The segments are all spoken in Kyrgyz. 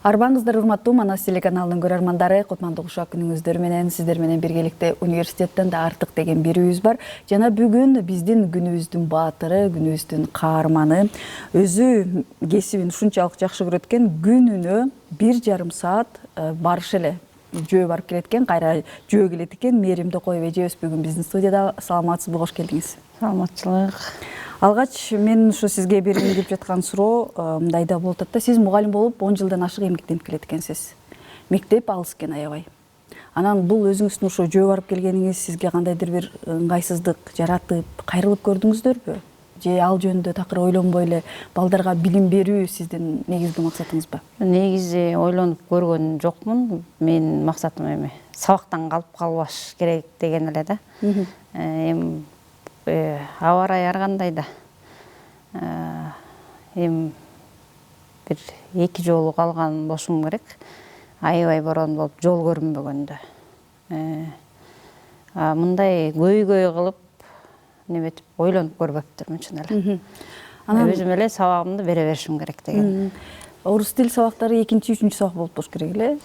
Арбаңыздар урматтуу Манас телеканалынын көрөрмандары, кутмандуу ушак күнүңүздөр менен сиздер менен биргеликте университеттен да артык деген берүүбүз бар. Жана бүгүн биздин күнүбүздүн баатыры, күнүбүздүн каарманы, өзү кесибин ушунчалык жакшы көрөт экен, күнүнө 1,5 саат барыш эле жөө барып келет экен, кайра жөө келет экен. Мээрим Токоева эжебиз бүгүн биздин студияда. Саламатсызбы, кош келдиңиз. Саламатчылык. Алгач мен ушу сизге бергим келип жаткан суроо мындайда болуп атат да. Сиз мугалим болуп 10 жылдан ашык эмгектенип келет экенсиз. Мектеп алыс экен аябай. Анан бул өзүңүздүн ошо жөө барып келгениңиз сизге кандайдыр бир ыңгайсыздык жаратып, кайрылып көрдүңүздөрбү? Же ал жөнүндө такыр ойлонбой эле балдарга билим берүү сиздин негизги максатыңызбы? Негизи ойлонуп көргөн жокмун. Менин максатым эми сабактан калып калбаш керек деген эле да. Эми аба ырайы ар кандай да. Эми бир 2 жолу калган болушум керек. Аябай борон болуп жол көрүнбөгөндө. Мындай көйгөй кылып неметип ойлонуп көрбөптүрмүн чын эле. Өзүм эле сабагымды бере беришим керек деген. Орус тил сабактары 2-3 сабак болуп туруш керек эле.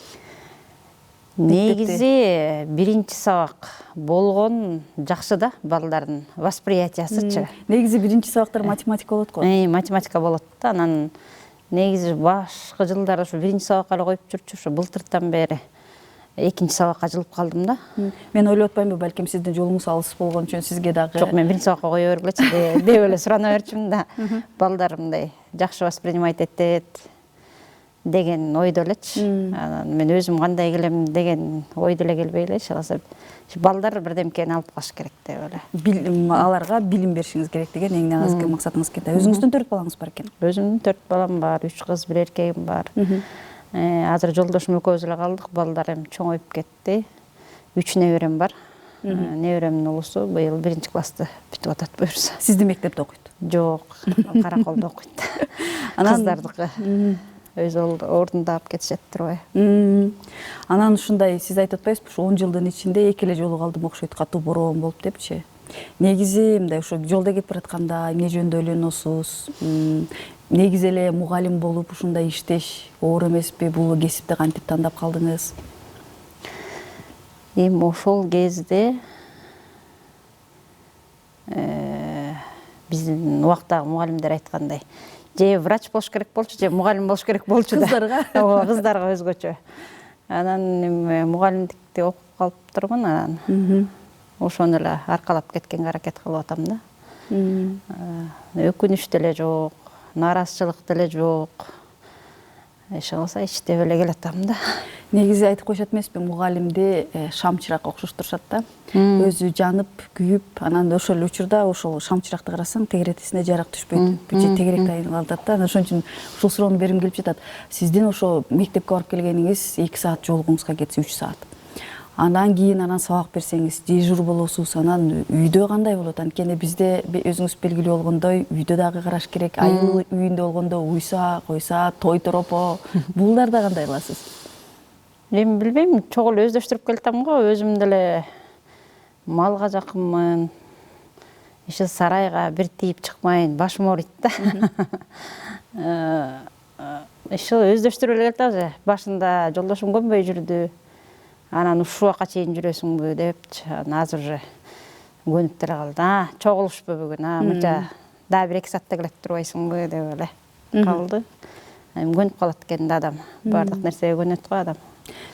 Негизи 1 сабак болгон жакшы да, балдардын восприятиясычы. Негизи 1 сабактар математика болот го. Математика болот да. Анан негизи башкы жылдары ушу 1 сабакка эле коюп жүрчү, ушу былтыртан бери 2 сабакка жылып калдым да. Мен ойлоп атпаймынбы, балким сиздин жолуңуз алыс болгон үчүн сизге дагы. Жок, мен 1 сабакка кое бергилечи деп эле сурана берчүмүн да. Балдар мындай жакшы воспринимать этет деген ойдо элечи. Анан мен өзүм кандай келем деген ойдо эле келбей элечи. Балдар бирдемкени алып калыш керек деп эле. Аларга билим беришиңиз керек деген эң негизги максатыңыз экен. Өзүңүздүн 4 балаңыз бар экен. Өзүмдүн 4 балам бар, 3 кыз, 1 эркегим бар. Азыр жолдошум экөөбүз эле калдык, балдар эми чоңоюп кетти. 3 неберем бар. Неберемдин улусу быйыл 1 классты бүтүп атат буюрса. Сиздин мектепте окуйт? Жок, Караколдо окуйт. Кыздардыкы өз ордунда алып кетишет турбайбы. Анан ушундай сиз айтып атпайсызбы, ушу 10 жылдын ичинде 2 эле жолу калдым окшойт, катуу бороон болуп депчи. Негизи мындай ошо жолдо кетип баратканда эмне жөнүндө ойлоносуз? Негизи эле мугалим болуп ушундай иштеш оор эмеспи? Бул кесипти кантип тандап калдыңыз? Эми ошол кезде биздин убактагы мугалимдер айткандай, же врач болуш керек болчу, же мугалим болуш керек болчу да. Кыздарга? Кыздарга өзгөчө. Анан эми мугалимдикти окуп калыптырмын, анан ошону эле аркалап кеткенге аракет кылып атам да. Өкүнүч деле жок, нааразычылык деле жок. Иши кылса иштеп эле келатам да. Негизи айтып коюшат эмеспи, мугалимди шамчыракка окшоштурушат да. Өзү жанып, күйүп, анан ошол учурда ошол шамчыракты карасаң, тегеретесине жарык түшпөйт, бүт тегерек калат да. Ошон үчүн ушул суроону бергим келип жатат. Сиздин ошо мектепке барып келгениңиз 2 саат жолугуңузга кетсе 3 саат. Андан кийин сабак берсеңиз, дежур болосуз, анан үйдө кандай болот? Анткени бизде өзүңүз белгилүү болгондой, үйдө дагы караш керек. Айыл үйүндө болгондо уйса, койса, той торопо. Булдарда кандай кыласыз? Эми билбейм, чогуу эле өздөштүрүп келатам го, өзүм деле малга жакынмын. Иши сарайга бир тийип чыкмайын, башым ооруйт да. Иши өздөштүрүп эле келатам, башында жолдошум көнбөй жүрдү. Анан ушул убакка чейин жүрөсүңбү депчи. Азыр уже көнүп деле калды. Чогулушпу бүгүн, мынча дагы 1-2 саатта келет турбайсыңбы деп эле калды. Эми көнүп калат экен да адам. Бардык нерсеге көнөт го адам.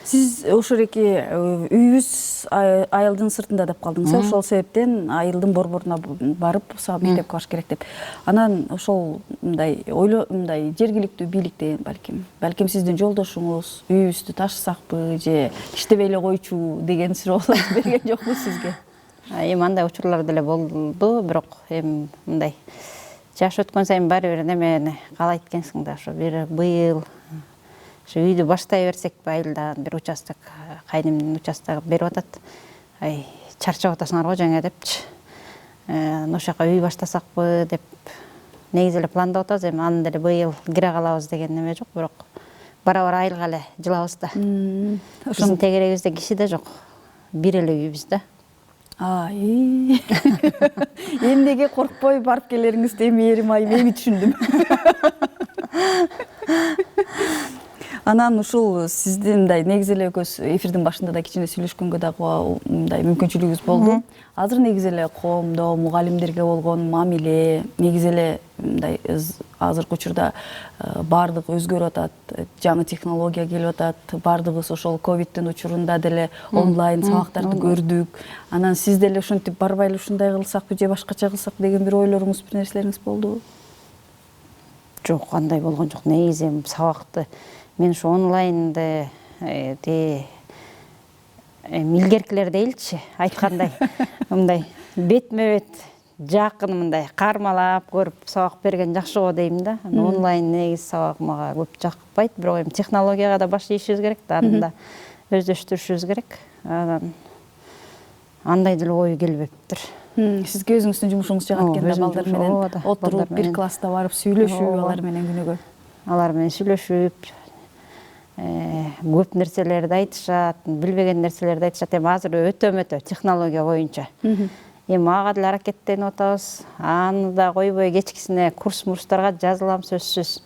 Сиз ошол эки үйүбүз айылдын сыртында деп калдыңыз, ошол себептен айылдын борборуна барып сабак мектепке барыш керек деп. Анан ошол мындай жергиликтүү бийликтен балким сиздин жолдошуңуз үйүбүздү ташысакпы же иштебей эле койчу деген суроолор берген жокпу сизге? Эми андай учурлар деле болду, бирок эми мындай жаш өткөн сайын баары бир немени каалайт экенсиң да, ошо быйыл ошо үйдү баштай берсекпи, айылдан бир участок, кайнымдын участогу берип атат. Чарчап атасыңар го жаңы депчи. Ошол жака үй баштасакпы деп негизи эле пландап атабыз. Эми аны деле быйыл кире калабыз деген неме жок, бирок бара-бара айылга эле жылабыз да. Биздин тегерегибизде киши да жок. Бир эле үйбүз да. Эмнеге коркпой барып келериңизди эми эрим айым эми түшүндүм. Анан ушул сиздин мындай негизи эле экөөбүз эфирдин башында да кичине сүйлөшкөнгө дагы мындай мүмкүнчүлүгүбүз болду. Азыр негизи эле коомдо мугалимдерге болгон мамиле негизи эле мындай азыркы учурда баардыгы өзгөрүп атат, жаңы технология келип атат, баардыгыбыз ошол ковидтин учурунда деле онлайн сабактарды көрдүк. Анан сиз деле ушинтип барбай эле ушундай кылсакпы же башкача кылсак деген бир ойлоруңуз, бир нерселериңиз болдубу? Жок, андай болгон жок. Негизи сабакты мен ушу онлайнды илгеркилер дейилчи, айткандай мындай бетме-бет жакын мындай кармалап көрүп сабак берген жакшы го дейм да. Онлайн негизи сабак мага көп жакпайт, бирок эми технологияга да баш ийишибиз керек да, аны да өздөштүрүшүбүз керек. Анан андай деле ой келбептир. Сизге өзүңүздүн жумушуңуз жагат экен да, балдар менен отуруп бир класста барып сүйлөшүп, алар менен күнөгө. Алар менен сүйлөшүп, көп нерселерди айтышат, билбеген нерселерди айтышат. Эми азыр өтө технология боюнча. Эми ага деле аракеттенип атабыз. Аны да койбой кечкисине курс-мурстарга жазылам сөзсүз.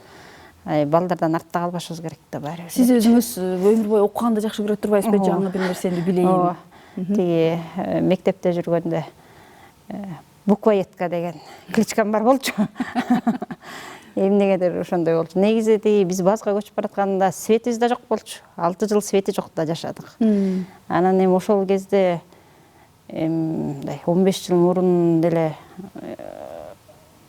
Балдардан артта калбашыбыз керек да баары. Сиз өзүңүз өмүр бою окуганды жакшы көрө турбайсызбы? Жаңы бир нерсени билейин. Тиги мектепте жүргөндө буквоедка деген кличкам бар болчу. Эмнегедир ошондой болчу. Негизи тиги биз базга көчүп баратканда светибиз да жок болчу. 6 жыл свети жокто жашадык. Анан эми ошол кезде 15 жыл мурун деле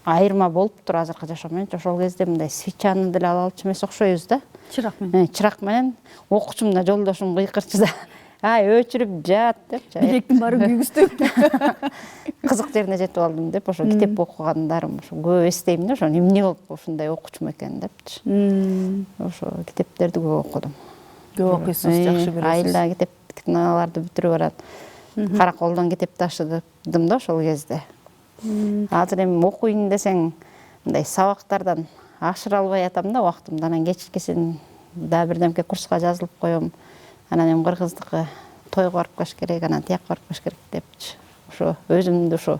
айырма болуптур азыркы жашоо менен. Ошол кезде мындай свечаны деле ала алчу эмес окшойбуз да. Чырак менен. Чырак менен окуучум да жолдошум кыйкырчу да. Өчүрүп жаат депчи. Билектин баарын күйгүзтүп. Кызык жерине жетип алдым деп, ошо китеп окугандарым ошо көп эстейм да, ошо эмне болуп ушундай окуучум экен депчи. Ошо китептерди көп окудум. Көп окуйсуз, жакшы көрөсүз. Айла китептик китапаларды бүтүрүп барат. Караколдон китеп ташыдым да ошол кезде. Азыр эми окуйн десең, мындай сабактардан ашыра албай атам да убактымды. Анан кечкисин да бирдемке курска жазылып коем. Анан эми кыргыздыкы тойго барып калыш керек, анан тияка барып калыш керек депчи. Ошо өзүмдү ошо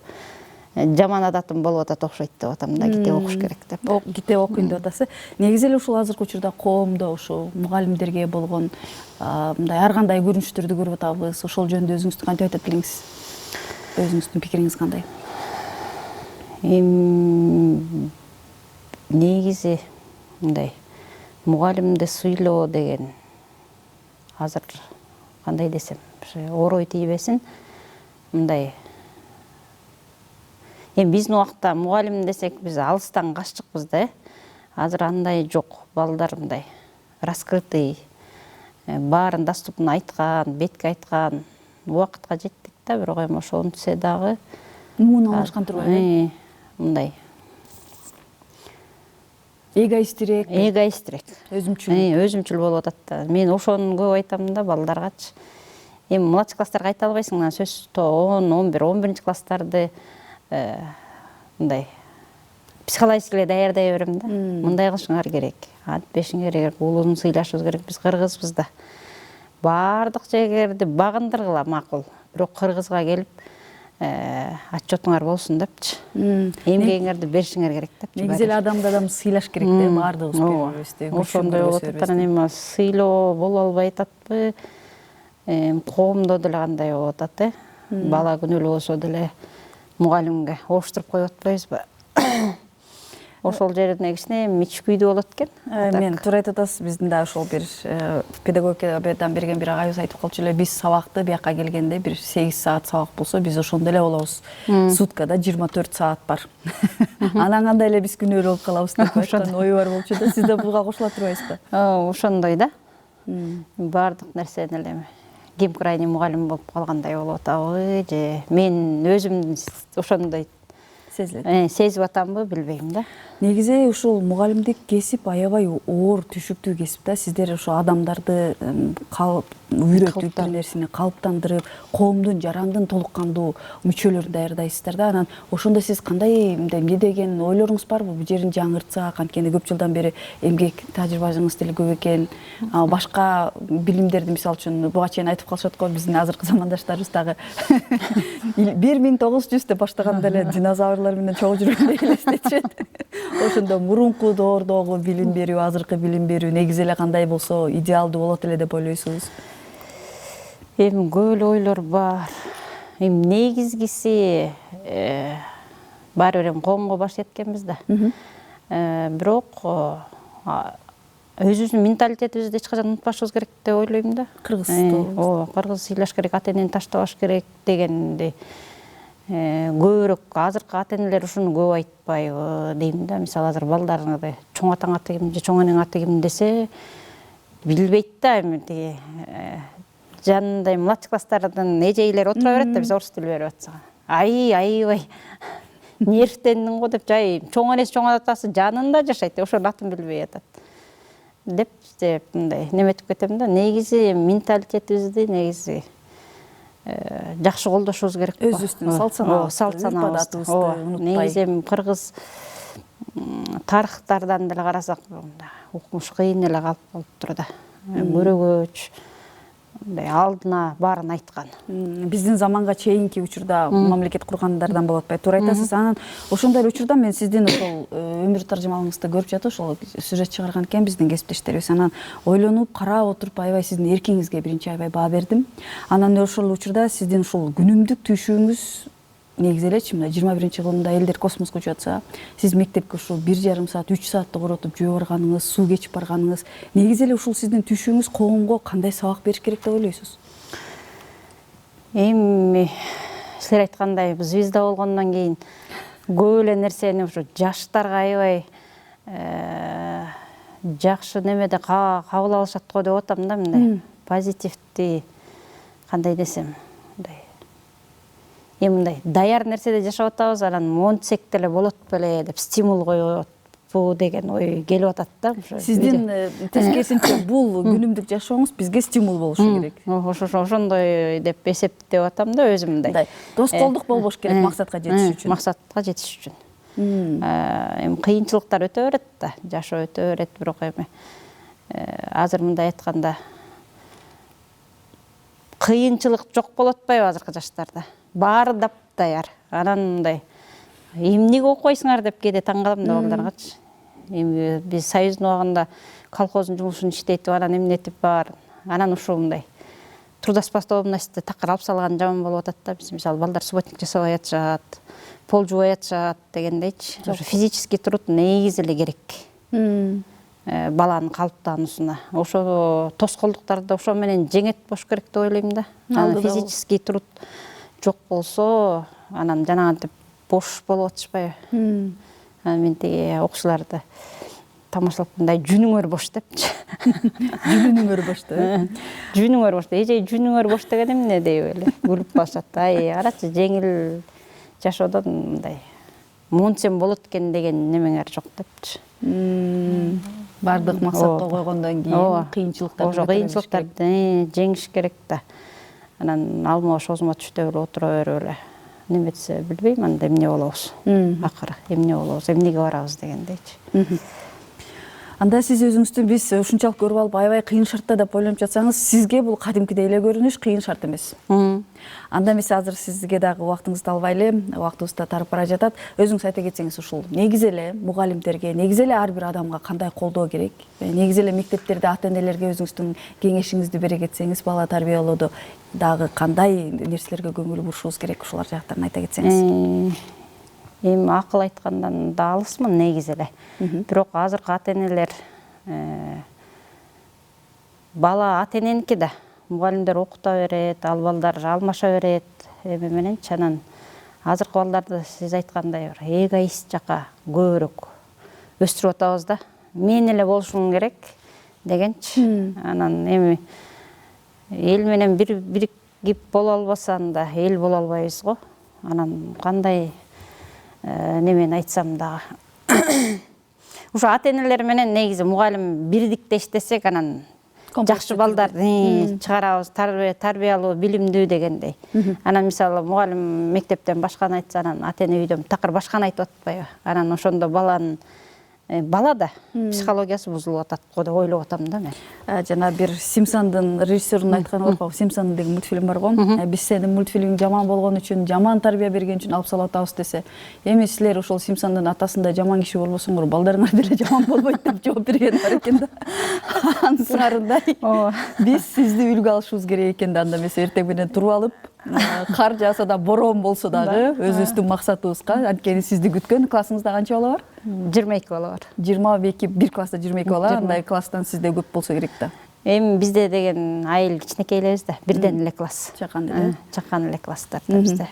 жаман адатым болуп атат окшойт деп атам да, китеп окуш керек деп. Китеп окуйн деп атасыз. Негизи эле ушул азыркы учурда коомдо ошо мугалимдерге болгон мындай ар кандай көрүнүштөрдү көрүп атабыз. Ошол жөнүндө өзүңүздү кантип айтат элеңиз? Өзүңүздүн пикириңиз кандай? Негизи мындай мугалимди сыйлоо деген азыр кандай десем, орой тийбесин. Мындай эми биздин убакта мугалим десек биз алыстан каччыкпыз да. Азыр андай жок. Балдар мындай раскрытый, баарын доступун айткан, бетке айткан убакытка жеттик да, бирок эми ошонтсе дагы муну алышкан турбайбы? Мындай эгоисттирээк. Өзүмчүл болуп атат да. Мен ошону көп айтам да балдаргачы. Эми младший класстарга айта албайсың, анан сөзсүз 10, 11, 11 класстарды мындай психологически эле даярдай берем да. Мындай кылышыңар керек, антпешиңер керек, улууну сыйлашыбыз керек. Биз кыргызбыз да. Баардык жегерди багындыргыла макул. Бирок кыргызга келип отчетуңар болсун депчи. Эмгегиңерди беришиңер керек депчи. Негизи эле адамды адам сыйлаш керек да, баардыгыбыз беребиз. Ошондой болуп атат. Анан эми сыйлоо боло албай ататпы? Коомдо деле кандай болуп атат, бала күнөөлүү болсо деле мугалимге оштуруп коюп атпайбызбы? Ошол жерине кичине мичкүйдүү болот экен. Мен туура айтып атасыз, биздин да ошол бир педагогиядан берген бир агайыбыз айтып калчу эле, биз сабакты бияка келгенде бир 8 саат сабак болсо, биз ошондо эле болобуз. Суткада 24 саат бар. Анан кандай эле биз күнөөлүү болуп калабыз деп айткан ою бар болчу да. Сиз да буга кошула турбайсызбы? Ошондой да. Баардык нерсени эле кем крайний мугалим болуп калгандай болуп атабы же мен өзүм ошондой сезип атамбы, билбейм да. Негизи ушул мугалимдик кесип аябай оор түшүктүү кесип да. Сиздер ошо адамдарды үйрөтүп бир нерсени калыптандырып, коомдун жарандын толук кандуу мүчөлөрүн даярдайсыздар да. Анан ошондо сиз кандай эмне деген ойлоруңуз барбы? Бул жерин жаңыртсак, анткени көп жылдан бери эмгек тажрыйбаңыз деле көп экен. Башка билимдерди, мисалы үчүн, буга чейин айтып калышат го, биздин азыркы замандаштарыбыз дагы 1900 деп баштаганда эле динозаврлар менен чогуу жүргөндү элестетишет. Ошондо мурунку доордогу билим берүү, азыркы билим берүү негизи эле кандай болсо идеалдуу болот эле деп ойлойсуз? Эми көп эле ойлор бар. Эми негизгиси баары бир коомго баш эткенбиз да. Бирок өзүбүздүн менталитетибизди эч качан унутпашыбыз керек деп ойлойм да. Кыргыз ыйлаш керек, ата энени таштабаш керек дегенди көбүрөөк азыркы ата энелер ушуну көп айтпайбы дейм да. Мисалы азыр балдарыңарды чоң атаң аты ким же чоң энең аты ким десе билбейт да. Эми тиги жанында младший класстардын эжейлери отура берет да, биз орус тили берип атсак. Аябай нервтендиң го деп, жай чоң энеси чоң атасы жанында жашайт, ошонун атын билбей атат деп мындай неметип кетем да. Негизи менталитетибизди негизи жакшы колдошубуз керек. Өзүбүздүн салт санаабызды унутпай. Негизи кыргыз тарыхтардан деле карасак, укмуш кыйын эле калып тур да. Көрөгөч алдына баарын айткан. Биздин заманга чейинки учурда мамлекет кургандардан болуп атпайбы, туура айтасыз. Анан ошондой учурда мен сиздин ошол өмүр таржымалыңызды көрүп жатып, ошол сюжет чыгарган экен биздин кесиптештерибиз. Анан ойлонуп, карап отуруп, аябай сиздин эркиңизге биринчи аябай баа бердим. Анан ошол учурда сиздин ушул күнүмдүк түйшүгүңүз негизи элечи, мына 21-кылымда элдер космоско учуп атса, сиз мектепке ушул 1,5 саат, 3 саатты коротуп жүрө барганыңыз, суу кечип барганыңыз, негизи эле ушул сиздин түшүңүз коомго кандай сабак бериш керек деп ойлойсуз? Эми силер айткандай, звезда болгондон кийин көп эле нерсени ушу жаштарга аябай жакшы немеде кабыл алышат го деп атам да. Мындай позитивди кандай десем, мындай даяр нерседе жашап атабыз, анан монтсек деле болот беле деп стимул коёбу деген ой келип атат да. Сиздин тескерисинче бул күнүмдүк жашооңуз бизге стимул болушу керек. Ошондой деп эсептеп атам да өзүм мындай. Тоскоолдук болбош керек максатка жетиш үчүн. Максатка жетиш үчүн. Эми кыйынчылыктар өтө берет да, жашоо өтө берет, бирок эми азыр мындай айтканда кыйынчылык жок болуп атпайбы азыркы жаштарда? Баары даяр. Анан мындай эмнеге окуйсуңар деп кээде таң калам да балдаргачы. Эми биз союздун убагында колхоздун жумушун иштетип, анан эмнетип бар. Анан ушул мындай трудоспособностьти такыр алып салган жаман болуп атат да. Биз мисалы балдар субботник жасабай атышат, пол жуубай атышат дегендейчи. Ошо физический труд негизи эле керек. Баланын калыптануусуна. Ошо тоскоолдуктарды ошо менен жеңет болуш керек деп ойлойм да. Физический труд жок болсо, анан жанагынтип бош болуп атышпайбы. Мен тиги окуучуларды тамашалап мындай жүнүңөр бош депчи. Жүнүңөр бош да. Жүнүңөр бош. Эже жүнүңөр бош деген эмне деп эле күлүп калышат. Карачы, жеңил жашоодон мындай монтсем болот экен деген немеңер жок депчи. Бардык максатка койгондон кийин кыйынчылыктарды жеңиш керек да. Анан алма ошозума түштөп эле отура берип эле неметсе билбейм, анда эмне болобуз. Акыры эмне болобуз, эмнеге барабыз дегендейчи. Анда сиз өзүңүздү биз ушунчалык көрүп алып аябай кыйын шартта деп ойлонуп жатсаңыз, сизге бул кадимкидей эле көрүнүш, кыйын шарт эмес. Анда эмесе азыр сизге дагы убактыңызды албай эле, убактыбыз да тарып бара жатат. Өзүңүз айта кетсеңиз, ушул негизи эле мугалимдерге, негизи эле ар бир адамга кандай колдоо керек? Негизи эле мектептерде ата энелерге өзүңүздүн кеңешиңизди бере кетсеңиз, бала тарбиялоодо дагы кандай нерселерге көңүл бурушубуз керек? Ушулар жактарын айта кетсеңиз. Эми акыл айткандан да алысмын негизи эле. Бирок азыркы ата энелер бала ата эненики да. Мугалимдер окута берет, ал балдар алмаша берет. Эми мененчи анан азыркы балдарды сиз айткандай бир эгоист жака көбүрөөк өстүрүп атабыз да. Мен эле болушум керек дегенчи. Анан эми эл менен биригип боло албасаң да эл боло албайбыз го. Анан кандай немен айтсам дагы. Ушу ата энелер менен негизи мугалим бирдикте иштесек, анан жакшы балдарды чыгарабыз, тарбиялуу, билимдүү дегендей. Анан мисалы мугалим мектептен башканы айтса, анан ата эне үйдөн такыр башканы айтып атпайбы? Анан ошондо баланын бала да психологиясы бузулуп атат го деп ойлоп атам да мен. Жана бир Симпсондун режиссерунун айтканы бар го, Симпсон деген мультфильм бар го. Биз сенин мультфильмиң жаман болгон үчүн, жаман тарбия берген үчүн алып салып атабыз десе, эми силер ошол Симпсондун атасындай жаман киши болбосоңор, балдарыңар деле жаман болбойт деп жооп берген бар экен да. Анын сыңарындай. Биз сизди үлгү алышыбыз керек экен да, анда эмесе эртең менен туруп алып, кар жааса да, борон болсо дагы өзүбүздүн максатыбызга, анткени сизди күткөн классыңызда канча бала бар? 22 бала бар. 22, бир класста 22 бала, андай класстан сизде көп болсо керек да. Эми бизде деген айыл кичинекей элебиз да, бирден эле класс. Чакан эле. Чакан эле класстар бизде.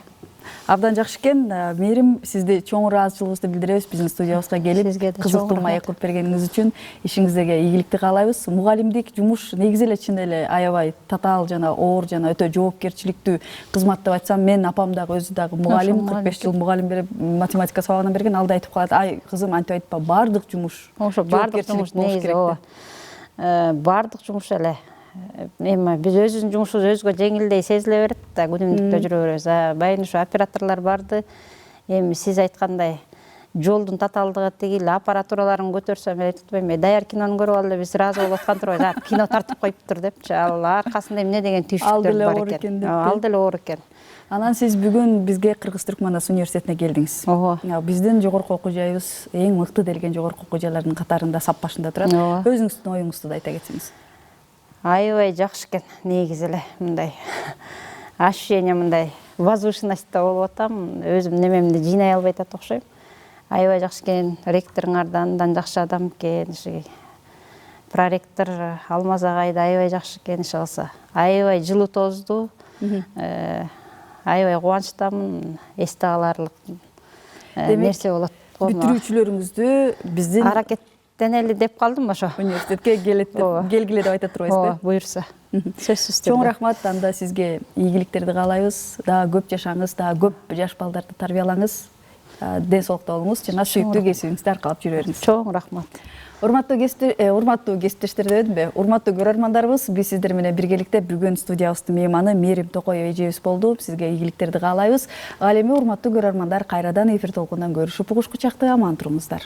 Абдан жакшы экен. Мээрим, сизди чоң ыраазычылыгыбызды билдиребиз биздин студиябызга келип, кызыктуу маек кылып бергениңиз үчүн. Ишиңиздерге ийгиликти каалайбыз. Мугалимдик жумуш негизи эле чын эле аябай татаал жана оор жана өтө жоопкерчиликтүү кызмат деп айтсам, мен апам дагы өзү дагы мугалим, 45 жыл мугалим берип, математика сабагынан берген. Алда айтып калат, ай кызым, антип айтпа, бардык жумуш. Ошо бардык жумуш негизи ооба. Бардык жумуш эле. Эми биз өзүбүздүн жумушубуз өзгө жеңилдей сезиле берет да, күнүмдүктө жүрө беребиз. Байын ушу операторлор барды. Эми сиз айткандай жолдун татаалдыгы тигил, аппаратураларын көтөрсөм, мен айтып атпайм, даяр кинону көрүп алып биз ыраазы болуп аткан турбайбыз. Кино тартып коюптур депчи. Ал аркасында эмне деген түйшүктөр бар экен. Ал деле оор экен. Анан сиз бүгүн бизге Кыргыз-Түркманас университетине келдиңиз. Ооба. Биздин жогорку окуу жайыбыз эң мыкты делген жогорку окуу жайлардын катарында, сап башында турат. Өзүңүздүн оюңузду да айта кетсеңиз. Аябай жакшы экен, негизи эле мындай ощущение, мындай возвышенностьта болуп атам. Өзүм немемди жыйнай албай атат окшойм. Аябай жакшы экен, ректоруңар да андан жакшы адам экен. Проректор Алмаз агай да аябай жакшы экен, иш алса. Аябай жылуу тоздуу. Аябай кубанычтамын, эсте каларлык нерсе болот. Бүтүрүүчүлөрүңүздү биздин аракеттенели деп калдым ошо. Университетке келгиле деп айта турбайсызбы? Ооба, буюрса. Сөзсүз түрдө. Чоң рахмат, анда сизге ийгиликтерди каалайбыз. Дагы көп жашаңыз, дагы көп жаш балдарды тарбиялаңыз. Ден соолукта болуңуз жана сүйүктүү кесибиңизди аркалап жүрө бериңиз. Чоң рахмат. Урматтуу кесиптештер дедимби? Урматтуу көрөрмандарыбыз, биз сиздер менен биргеликте бүгүн студиябыздын мейманы Мээрим Токоева эжебиз болду. Сизге ийгиликтерди каалайбыз. Ал эми урматтуу көрөрмандар, кайрадан эфир толкунунан көрүшүп угушкучакты аман туруңуздар.